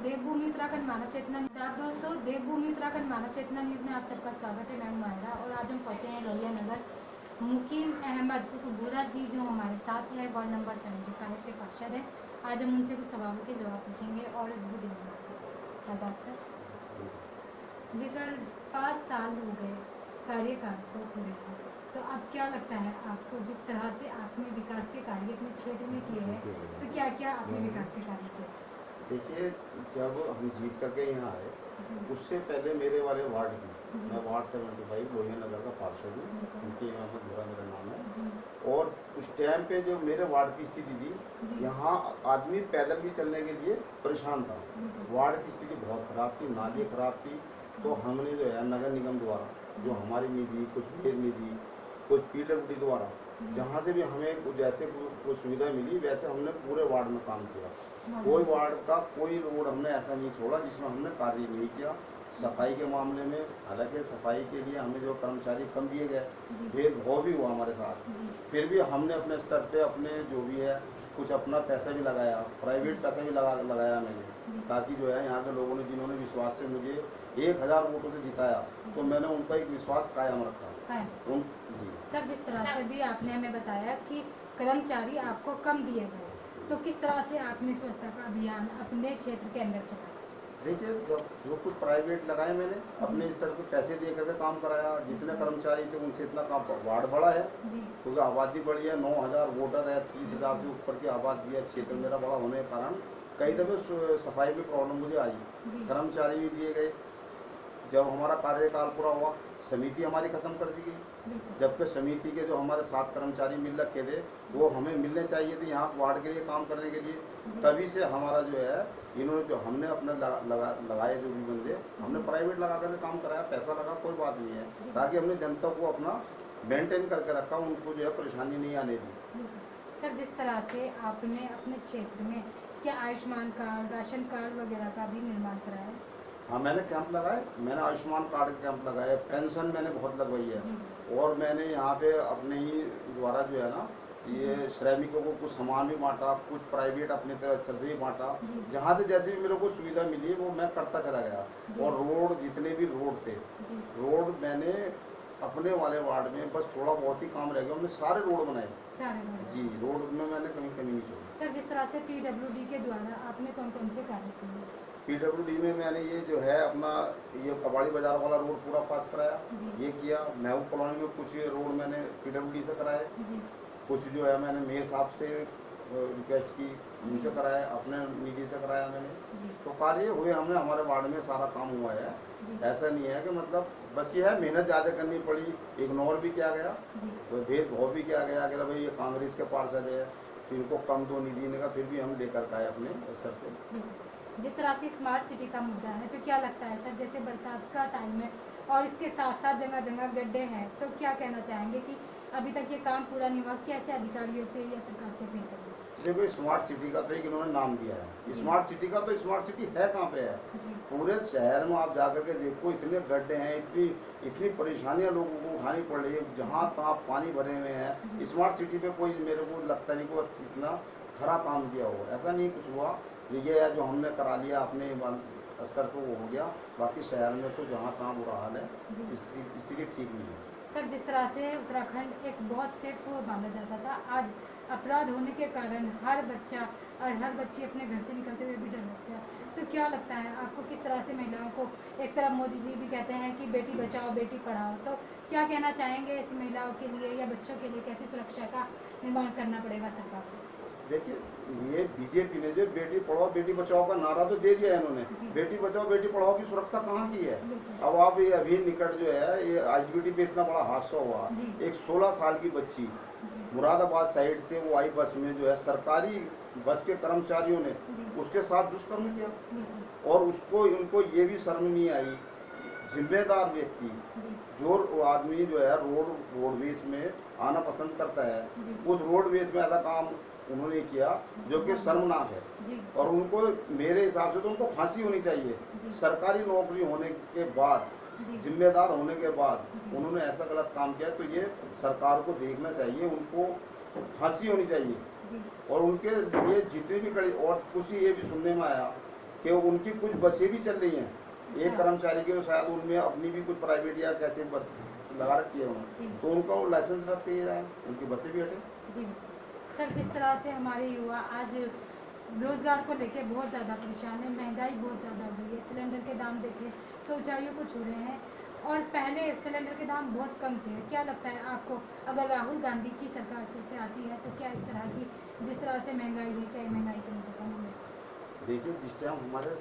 देवभूमि उत्तराखंड मानव चेतना दोस्तों, देवभूमि उत्तराखंड मानव चेतना न्यूज़ में आप सबका स्वागत है। मैं हूं माहिरा और आज हम पहुंचे हैं लोहिया नगर। मुकीम अहमद बुरा जी जो हमारे साथ है, वार्ड नंबर 75 के पार्षद हैं। आज हम उनसे कुछ सवालों के जवाब पूछेंगे और वो देंगे। आदाब सर। जी सर, 5 साल हो गए कार्यकाल को पूरे को, तो अब क्या लगता है आपको, जिस तरह से आपने विकास के कार्य अपने क्षेत्र में किए हैं, तो क्या क्या आपने विकास के कार्य किए? देखिए, जब हम जीत करके यहाँ आए उससे पहले मेरे वाले वार्ड की, मैं वार्ड 75 लोहिया नगर का पार्षद हूँ, उनके मोहम्मद बुरा मेरा नाम है। और उस टाइम पे जो मेरे वार्ड की स्थिति थी, यहाँ आदमी पैदल भी चलने के लिए परेशान था। वार्ड की स्थिति बहुत खराब थी, नाली खराब थी। तो हमने जो है नगर निगम द्वारा जो हमारी निधि, कुछ भेद निधि, कुछ PWD द्वारा जहाँ से भी हमें जैसे कोई सुविधा मिली वैसे हमने पूरे वार्ड में काम किया। कोई वार्ड का कोई रोड हमने ऐसा नहीं छोड़ा जिसमें हमने कार्य नहीं किया। सफाई के मामले में, हालांकि सफाई के लिए हमें जो कर्मचारी कम दिए गए, भेदभाव भी हुआ हमारे साथ, फिर भी हमने अपने स्तर पे अपने जो भी है कुछ अपना पैसा भी लगाया, प्राइवेट पैसा भी लगाया मैंने, ताकि जो है यहाँ के लोगों ने जिन्होंने विश्वास से मुझे 1000 वोटों से जिताया, तो मैंने उनका एक विश्वास कायम रखा। सर, जिस तरह से भी आपने हमें बताया कि कर्मचारी आपको कम दिए गए, तो किस तरह से आपने स्वच्छता का अभियान अपने क्षेत्र के अंदर चलाया? देखिए, जब जो कुछ प्राइवेट लगाए मैंने अपने स्तर पे पैसे दे करके काम कराया। जितने कर्मचारी थे उनसे इतना काम, वार्ड बड़ा है क्योंकि आबादी बड़ी है, 9000 वोटर है, 30,000 से ऊपर की आबादी है। क्षेत्र मेरा बड़ा होने के कारण कई दफे सफाई में प्रॉब्लम मुझे आई, कर्मचारी भी दिए गए। जब हमारा कार्यकाल पूरा हुआ, समिति हमारी खत्म कर दी गई, जबकि समिति के जो हमारे 7 कर्मचारी मिल रखे थे वो हमें मिलने चाहिए थे यहाँ वार्ड के लिए काम करने के लिए। तभी से हमारा जो है इन्होंने जो हमने अपने लगाए जो भी बंदे हमने प्राइवेट लगा करके काम कराया, पैसा लगा, कोई बात नहीं है, ताकि हमने जनता को अपना मेंटेन करके रखा, उनको जो है परेशानी नहीं आने दी। सर, जिस तरह से आपने अपने क्षेत्र में क्या आयुष्मान कार्ड, राशन कार्ड वगैरह का भी निर्माण कराया? हाँ, मैंने कैंप लगाए, मैंने आयुष्मान कार्ड के कैंप लगाए, पेंशन मैंने बहुत लगवाई है। और मैंने यहाँ पे अपने ही द्वारा जो है ना ये श्रमिकों को कुछ सामान भी बांटा, कुछ प्राइवेट अपने तरह से भी बांटा। जहाँ से जैसे भी मेरे को सुविधा मिली वो मैं करता चला गया। और रोड, जितने भी रोड थे, रोड मैंने अपने वाले वार्ड में बस थोड़ा बहुत ही काम रह गया, हमने सारे रोड बनाए। जी, रोड में मैंने कहीं कमी नहीं छोड़ी। सर, जिस तरह से PWD के द्वारा आपने कौन कौन से कार्य किए? PWD में मैंने ये जो है अपना ये कबाड़ी बाजार वाला रोड पूरा पास कराया, ये किया। महबूब कॉलोनी में कुछ रोड मैंने PWD से कराए, कुछ जो है मैंने मेयर साहब से रिक्वेस्ट की, उनसे कराया, अपने निधि से कराया मैंने। तो कार्य हुए हमने, हमारे वार्ड में सारा काम हुआ है। ऐसा नहीं है कि मतलब बस ये है मेहनत ज़्यादा करनी पड़ी, इग्नोर भी किया गया, तो भेदभाव भी किया गया कि भाई ये कांग्रेस के पार्षद है तो इनको कम दो निधि ने का, फिर भी हम लेकर आए अपने स्तर से। जिस तरह से स्मार्ट सिटी का मुद्दा है, तो क्या लगता है सर, जैसे बरसात का टाइम है और इसके साथ साथ जगह जगह गड्ढे हैं, तो क्या कहना चाहेंगे कि अभी तक ये काम पूरा नहीं हुआ, कैसे अधिकारियों से या सरकार से अपील करें? देखो, स्मार्ट सिटी का तो एक इन्होंने नाम दिया है, स्मार्ट सिटी का तो स्मार्ट सिटी है कहाँ पे है? पूरे शहर में आप जाकर के देखो, इतने गड्ढे हैं, इतनी परेशानियां लोगों को उठानी पड़ रही है, जहाँ तहाँ पानी भरे हुए हैं। स्मार्ट सिटी पे कोई मेरे को लगता नहीं को इतना खरा काम किया हो, ऐसा नहीं कुछ हुआ। ये है जो हमने करा लिया अपने स्तर को, वो हो गया। बाकी शहर में तो जहाँ तहाँ बुरा हाल है, स्थिति ठीक नहीं है। सर, जिस तरह से उत्तराखंड एक बहुत सेफ माना जाता था, आज अपराध होने के कारण हर बच्चा और हर बच्ची अपने घर से निकलते हुए भी डर लगता है, तो क्या लगता है आपको, किस तरह से महिलाओं को, एक तरफ मोदी जी भी कहते हैं कि बेटी बचाओ बेटी पढ़ाओ, तो क्या कहना चाहेंगे ऐसी महिलाओं के लिए या बच्चों के लिए, कैसे सुरक्षा का निर्माण करना पड़ेगा सरकार को? देखिए, ये बीजेपी ने जो बेटी पढ़ाओ बेटी बचाओ का नारा तो दे दिया है इन्होंने, बेटी बचाओ बेटी पढ़ाओ की सुरक्षा कहाँ की है? अब आप ये अभी निकट जो है ये IGBT पे इतना बड़ा हादसा हुआ, एक 16 साल की बच्ची मुरादाबाद साइड से वो आई बस में, जो है सरकारी बस के कर्मचारियों ने उसके साथ दुष्कर्म किया। और उसको उनको ये भी शर्म नहीं आई, जिम्मेदार व्यक्ति जो आदमी जो है रोडवेज में आना पसंद करता है, उस रोडवेज में ऐसा काम उन्होंने किया जो कि शर्मनाक है। और उनको मेरे हिसाब से तो उनको फांसी होनी चाहिए। सरकारी नौकरी होने के बाद, जिम्मेदार होने के बाद उन्होंने ऐसा गलत काम किया, तो ये सरकार को देखना चाहिए, उनको फांसी होनी चाहिए। और उनके लिए जितनी भी कड़ी, और कुछ ये भी सुनने में आया कि उनकी कुछ बसें भी चल रही हैं, एक अच्छा। कर्मचारी के शायद उनमें अपनी भी कुछ प्राइवेट या कैसे बस लगा रखी है उन्होंने, जी। तो उनका वो लाइसेंस रख के जाए, उनकी बसें भी हटे। जी सर, जिस तरह से हमारे युवा आज रोजगार को लेके बहुत ज़्यादा परेशान है, महंगाई बहुत ज़्यादा हो गई है, सिलेंडर के दाम देखें तो ऊंचाइयों को छू रहे हैं और पहले सिलेंडर के दाम बहुत कम थे। क्या लगता है आपको, अगर राहुल गांधी की सरकार फिर से आती है तो क्या इस तरह की, जिस तरह से महंगाई है, क्या महंगाई कम खत्म होगी? देखिए, जिस टाइम हमारे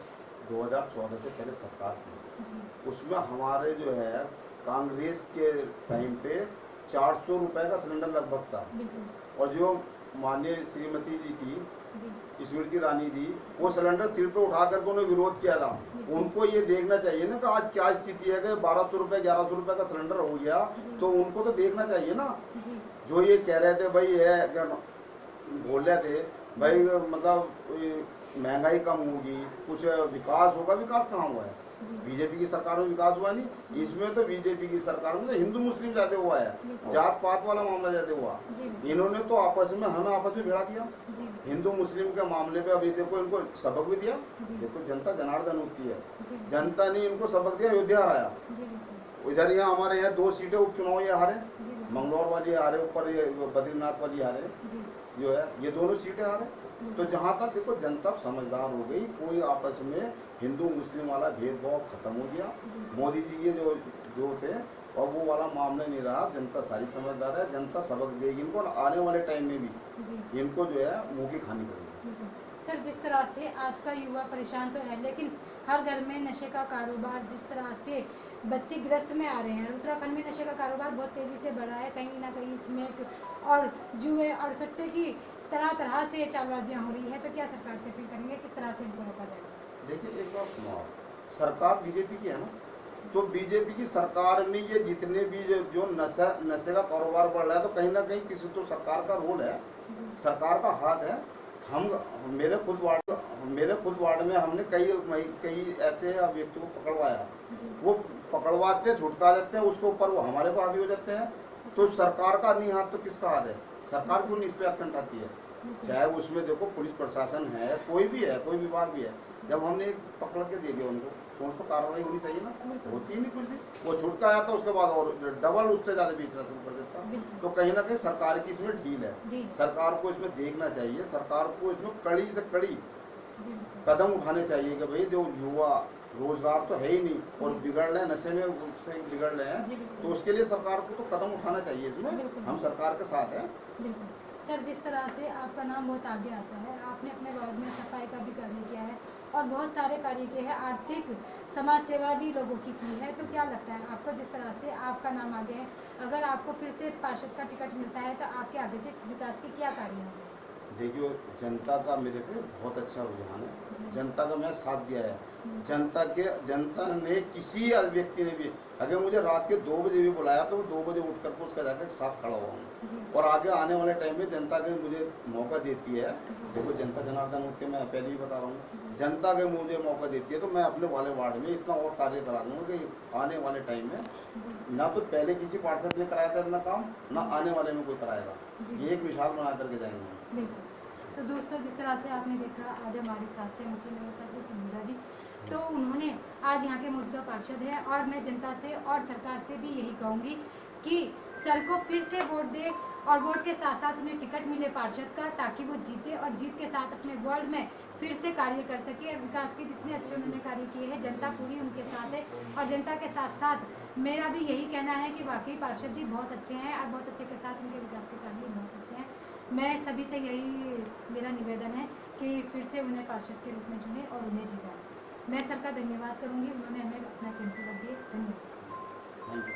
2014 से पहले सरकार थी, जी। उसमें हमारे जो है कांग्रेस के टाइम पे 400 रुपए का सिलेंडर लगभग था, बिल्कुल। और जो माननीय श्रीमती जी थी, जी। स्मृति ईरानी थी, वो सिलेंडर सिर पे उठा करके उन्होंने विरोध किया था। उनको ये देखना चाहिए ना कि आज क्या स्थिति है कि 1200 रुपए 1100 रुपए का सिलेंडर हो गया, तो उनको तो देखना चाहिए ना। जी। जो ये कह रहे थे भाई है क्या बोल रहे थे भाई, मतलब महंगाई कम होगी, कुछ विकास होगा, विकास कहाँ हुआ है? जी। बीजेपी की सरकार में विकास हुआ नहीं, इसमें तो बीजेपी की सरकार में तो हिंदू मुस्लिम ज्यादा हुआ है, जात पात वाला मामला ज्यादा हुआ। जी। इन्होंने तो आपस में हमें आपस में भिड़ा दिया जी। हिंदू मुस्लिम के मामले पे। अभी देखो इनको सबक भी दिया, जी। देखो जनता जनार्दन होती है, जी। जनता ने इनको सबक दिया, अयोध्या हराया। जी बिल्कुल। इधर यहाँ हमारे यहाँ 2 सीटें उपचुनाव ये हारे, जी बिल्कुल। मंगलौर वाली हारे, ऊपर ये बद्रीनाथ वाली हारे, जी। जो है ये दोनों सीटें हारे। तो जहाँ तक देखो जनता समझदार हो गई, कोई आपस में हिंदू मुस्लिम वाला भेदभाव खत्म हो गया। मोदी जी ये जो थे और वो वाला मामला नहीं रहा, जनता सारी समझदार है, जनता सबक देगी इनको, और आने वाले टाइम में भी जी। इनको जो है मुँह की खानी पड़ेगी। सर, जिस तरह से आज का युवा परेशान तो है, लेकिन हर घर में नशे का कारोबार, जिस तरह से बच्चे गिरफ्त में आ रहे हैं, उत्तराखंड में नशे का कारोबार बहुत तेज़ी से बढ़ा है, कहीं ना कहीं इसमें और जुए और सट्टे की तरह तरह से चालबाजियाँ हो रही है, तो क्या सरकार से अपील करेंगे, किस तरह से इनको रोका जाएगा? देखिए, एक बात सुनो आप, सरकार बीजेपी की है ना, तो बीजेपी की सरकार में ये जितने भी जो नशे का कारोबार बढ़ रहा है, तो कहीं ना कहीं किसी तो सरकार का रोल है, सरकार का हाथ है। हम मेरे खुद वार्ड में हमने कई ऐसे व्यक्तियों को पकड़वाया, वो पकड़वाते छुटका देते हैं, उसके ऊपर वो हमारे को हावी हो जाते हैं। तो सरकार का नहीं हाथ तो किसका हाथ है? सरकार क्यों नहीं इस पे एक्शन उठाती है? चाहे उसमें देखो पुलिस प्रशासन है, कोई भी है, कोई विभाग भी है, जब हमने एक पकड़ के दे दिया उनको, तो उनको कार्रवाई होनी चाहिए ना, होती ही नहीं कुछ भी। वो छुटका आया था, उसके बाद और डबल उससे ज़्यादा बेचना शुरू कर देता। तो कहीं ना कहीं सरकार की इसमें ढील है, सरकार को इसमें देखना चाहिए, सरकार को इसमें कड़ी से कड़ी कदम उठाने चाहिए कि भाई जो युवा रोजगार तो है ही नहीं और बिगड़ रहे हैं, नशे में से बिगड़ रहे हैं, तो उसके लिए सरकार को तो कदम उठाना चाहिए। इसमें हम सरकार के साथ हैं। बिल्कुल। सर, जिस तरह से आपका नाम बहुत आगे आता है, आपने अपने वार्ड में सफाई का भी कार्य किया है और बहुत सारे कार्य किए हैं, आर्थिक समाज सेवा भी लोगों की है, तो क्या लगता है आपको, जिस तरह से आपका नाम आगे है, अगर आपको फिर से पार्षद का टिकट मिलता है तो आपके आगे के विकास के क्या कार्य होंगे? देखिए, जनता का मेरे पे बहुत अच्छा रुझान है, जनता का मैं साथ दिया है। जनता ने किसी व्यक्ति ने भी अगर मुझे रात के 2 बजे भी बुलाया तो 2 बजे उठ करके उसका जाकर साथ खड़ा हुआ हूँ, और आगे आने वाले टाइम में जनता के मुझे मौका देती है। देखो, जनता जनार्दन होते, मैं पहले ही बता रहा हूँ, जनता के मुझे मौका देती है तो मैं अपने वाले वार्ड में इतना और कार्य करा दूंगा कि आने वाले टाइम में ना तो पहले किसी पार्षद ने कराया था इतना काम, ना आने वाले में कोई कराएगा। ये एक मिसाल बना करके जाएंगे। बिल्कुल। तो दोस्तों, जिस तरह से आपने देखा, आज हमारे साथ थे मुख्यमंत्री साहब जी, तो उन्होंने आज यहाँ के मौजूदा पार्षद हैं, और मैं जनता से और सरकार से भी यही कहूँगी कि सर को फिर से वोट दे, और वोट के साथ साथ उन्हें टिकट मिले पार्षद का, ताकि वो जीते और जीत के साथ अपने वार्ड में फिर से कार्य कर सके। और विकास के जितने अच्छे उन्होंने कार्य किए हैं, जनता पूरी उनके साथ है, और जनता के साथ साथ मेरा भी यही कहना है कि वाकई पार्षद जी बहुत अच्छे हैं, और बहुत अच्छे के साथ उनके विकास के कार्य बहुत अच्छे हैं। मैं सभी से यही मेरा निवेदन है कि फिर से उन्हें पार्षद के रूप में चुने और उन्हें जिताएं। मैं सर का धन्यवाद करूंगी, उन्होंने हमें अपना कीमती वक्त दिए। धन्यवाद।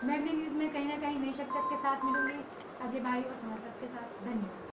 मैग्नी न्यूज़ में कहीं ना कहीं नई शख्सियत के साथ मिलूंगी, अजय भाई और समाचार के साथ। धन्यवाद।